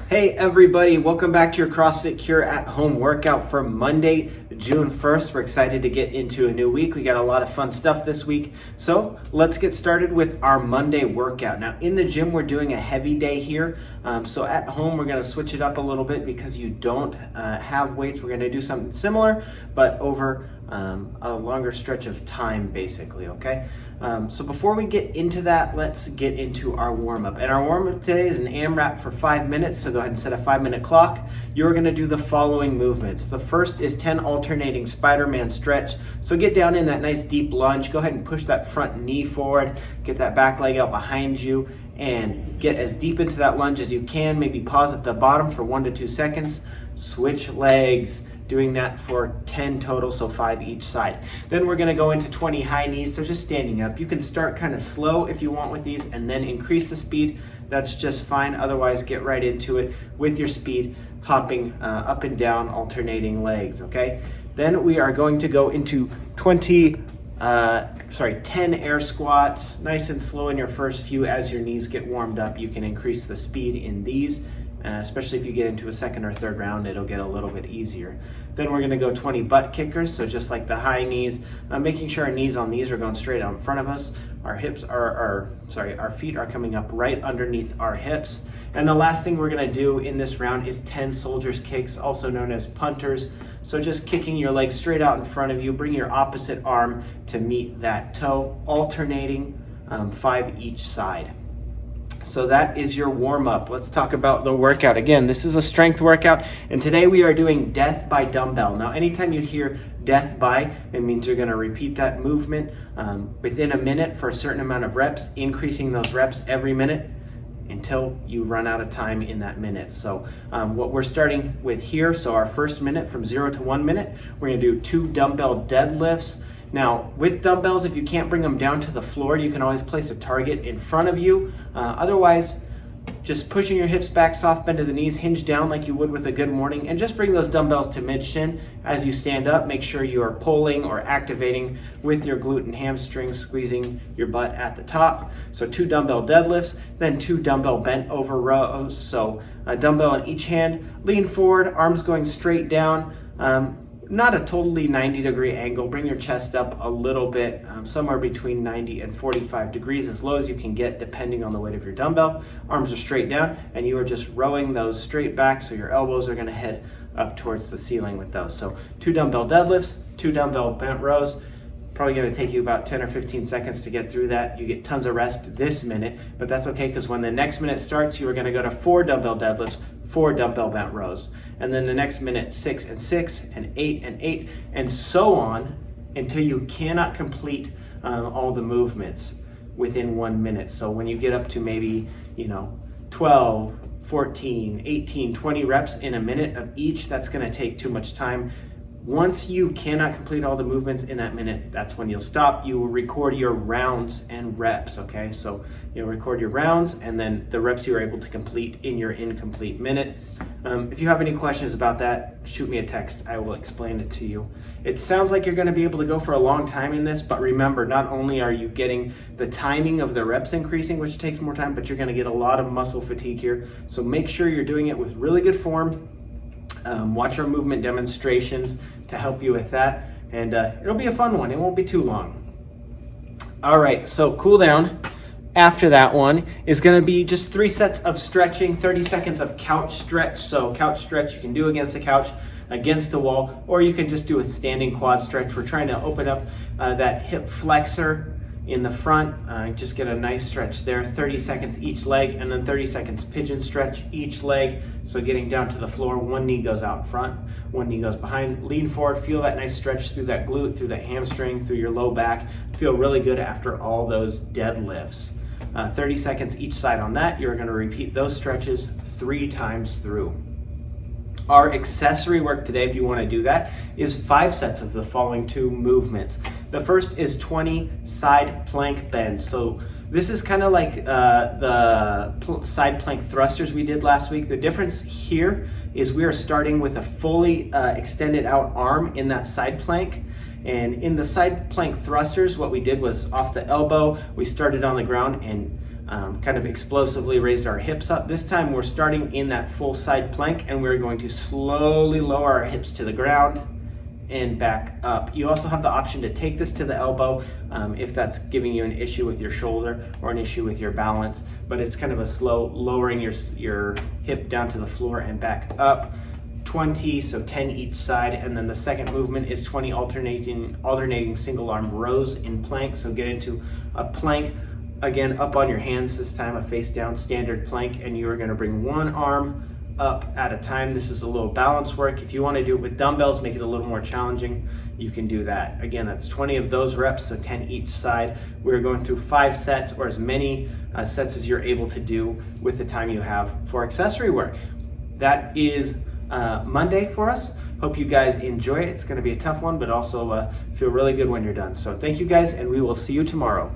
Hey everybody, welcome back to your CrossFit Cure at Home workout for Monday, June 1st. We're excited to get into a new week. We got a lot of fun stuff this week. So let's get started with our Monday workout. Now in the gym, we're doing a heavy day here. So at home, we're gonna switch it up a little bit because you don't have weights. We're gonna do something similar, but over a longer stretch of time basically, okay? So before we get into that, let's get into our warm-up. And our warm-up today is an AMRAP for 5 minutes, so go ahead and set a 5-minute clock. You're gonna do the following movements. The first is 10 alternating Spiderman Stretch. So get down in that nice deep lunge. Go ahead and push that front knee forward, get that back leg out behind you, and get as deep into that lunge as you can. Maybe pause at the bottom for 1 to 2 seconds. Switch legs. Doing that for 10 total, so 5 each side. Then we're gonna go into 20 high knees, so just standing up. You can start kind of slow if you want with these and then increase the speed. That's just fine. Otherwise, get right into it with your speed, hopping up and down, alternating legs, okay? Then we are going to go into 10 air squats, nice and slow in your first few. As your knees get warmed up, you can increase the speed in these. Especially if you get into a second or third round, it'll get a little bit easier. Then we're gonna go 20 butt kickers, so just like the high knees, making sure our knees on these are going straight out in front of us. Our feet are coming up right underneath our hips. And the last thing we're gonna do in this round is 10 soldiers kicks, also known as punters. So just kicking your legs straight out in front of you, bring your opposite arm to meet that toe, alternating 5 each side. So that is your warm-up. Let's talk about the workout. Again, this is a strength workout, and today we are doing death by dumbbell. Now, anytime you hear death by, it means you're gonna repeat that movement within a minute for a certain amount of reps, increasing those reps every minute until you run out of time in that minute. So what we're starting with here, so our first minute from 0 to 1 minute, we're gonna do 2 dumbbell deadlifts. Now, with dumbbells, if you can't bring them down to the floor, you can always place a target in front of you. Otherwise, just pushing your hips back, soft bend to the knees, hinge down like you would with a good morning, and just bring those dumbbells to mid-shin. As you stand up, make sure you are pulling or activating with your glute and hamstrings, squeezing your butt at the top. So 2 dumbbell deadlifts, then 2 dumbbell bent over rows. So a dumbbell in each hand, lean forward, arms going straight down. Not a totally 90-degree angle. Bring your chest up a little bit, somewhere between 90 and 45 degrees, as low as you can get depending on the weight of your dumbbell. Arms are straight down, and you are just rowing those straight back, so your elbows are gonna head up towards the ceiling with those. So 2 dumbbell deadlifts, 2 dumbbell bent rows. Probably gonna take you about 10 or 15 seconds to get through that. You get tons of rest this minute, but that's okay, because when the next minute starts, you are gonna go to 4 dumbbell deadlifts, 4 dumbbell bent rows. And then the next minute, 6 and 6 and 8 and 8, and so on until you cannot complete all the movements within 1 minute. So when you get up to maybe, 12, 14, 18, 20 reps in a minute of each, that's gonna take too much time. Once you cannot complete all the movements in that minute, that's when you'll stop. You will record your rounds and reps, okay? So you'll record your rounds and then the reps you are able to complete in your incomplete minute. If you have any questions about that, shoot me a text. I will explain it to you. It sounds like you're gonna be able to go for a long time in this, but remember, not only are you getting the timing of the reps increasing, which takes more time, but you're gonna get a lot of muscle fatigue here. So make sure you're doing it with really good form. Watch our movement demonstrations to help you with that, and it'll be a fun one. It won't be too long. All right, so cool down after that one is gonna be just 3 sets of stretching, 30 seconds of couch stretch. So couch stretch you can do against the couch, against a wall, or you can just do a standing quad stretch. We're trying to open up that hip flexor in the front, just get a nice stretch there. 30 seconds each leg, and then 30 seconds pigeon stretch each leg. So getting down to the floor, 1 knee goes out front, 1 knee goes behind. Lean forward, feel that nice stretch through that glute, through that hamstring, through your low back. Feel really good after all those deadlifts. 30 seconds each side on that. You're gonna repeat those stretches 3 times through. Our accessory work today, if you want to do that, is 5 sets of the following 2 movements. The first is 20 side plank bends. So this is kind of like the side plank thrusters we did last week. The difference here is we are starting with a fully extended out arm in that side plank. And in the side plank thrusters, what we did was off the elbow, we started on the ground and kind of explosively raised our hips up. This time we're starting in that full side plank, and we're going to slowly lower our hips to the ground and back up. You also have the option to take this to the elbow if that's giving you an issue with your shoulder or an issue with your balance, but it's kind of a slow lowering your hip down to the floor and back up. 20, so 10 each side, and then the second movement is 20 alternating single arm rows in plank. So get into a plank, again up on your hands, this time a face down standard plank, and you are going to bring one arm up at a time. This is a little balance work. If you want to do it with dumbbells, make it a little more challenging, you can do that. Again, that's 20 of those reps, so 10 each side. We're going through 5 sets, or as many sets as you're able to do with the time you have for accessory work. That is Monday for us. Hope you guys enjoy it. It's going to be a tough one, but also feel really good when you're done. So thank you guys, and we will see you tomorrow.